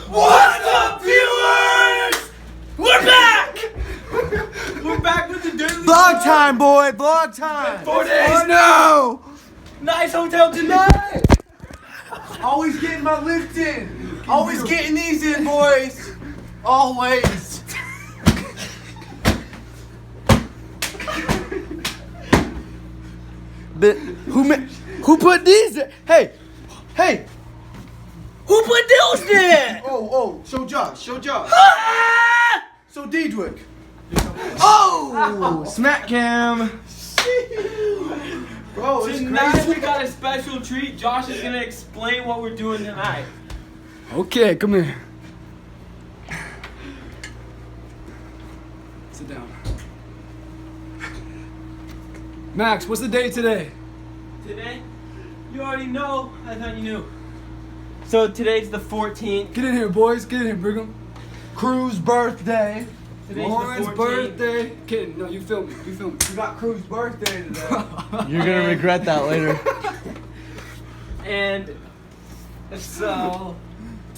What's up, viewers? We're back! We're back with the daily Vlog time, boy. Vlog time. 4 days. No. Nice hotel tonight. Always getting my lift in. Always getting these in, boys. Always. But who put these there? Hey. Who put those there? Oh, show Josh. Ah! So Diedrich. Oh, smack cam. Bro, it's Tonight crazy. we got a special treat. Josh is gonna explain what we're doing tonight. Okay, come here. Sit down. Max, what's the date today? Today? You already know. I thought you knew. So today's the 14th. Get in here, boys. Get in here, Brigham. Crew's birthday. Today's Lauren's the 14th. birthday. Kidding. No, you film me. You film me. We got Crew's birthday today. You're gonna regret that later. And so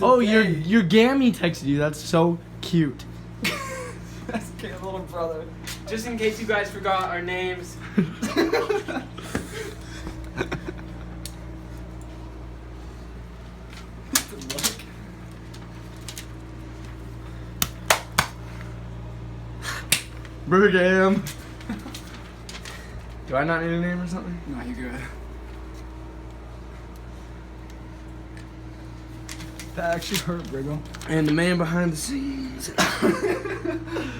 Oh, today- your Gammy texted you. That's so cute. That's Kay's little brother. just in case you guys forgot our names. Brigham. Do I not need a name or something? No, you good. That actually hurt, Brigham. And the man behind the scenes.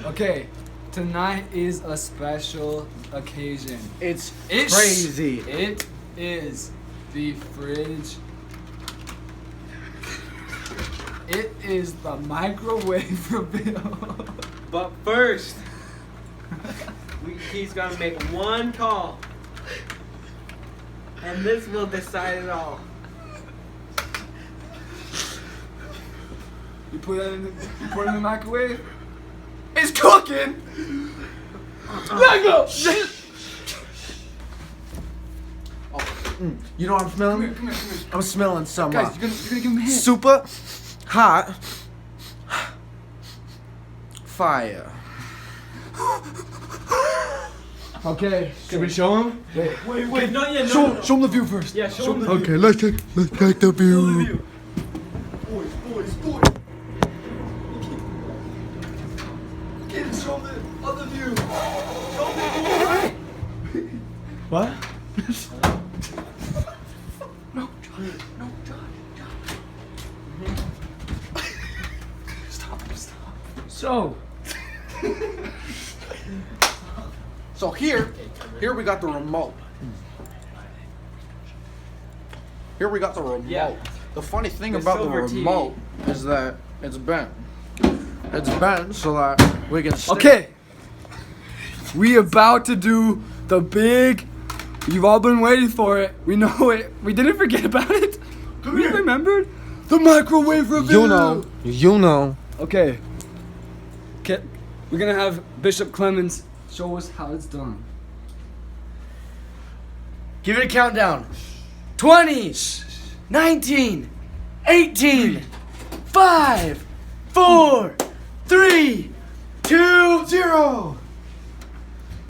Okay, tonight is a special occasion. It's It's crazy. It is the fridge. It is the microwave reveal. But first, he's gonna make one call, and this will decide it all. You put it in the microwave. It's cooking. Let go. You know what I'm smelling? Come here. I'm smelling some Guys, you're gonna give him a hint. super hot fire. Okay. Should we show him? Wait, not yet. Show him the view first. Yeah, show him the Okay, let's take the view. view. Boys. Kids, show them the other view. What? Stop. So here we got the remote. Here we got the remote. Yeah. The funny thing The about the silver TV. remote is that it's bent. It's bent so that we can stick. Okay. We about to do the big. You've all been waiting for it. We know it. We didn't forget about it. We remembered the microwave reveal. You know. Okay. We're gonna have Bishop Clemens show us how it's done. Give it a countdown. 20, 19, 18, 5, 4, 3, 2, 0.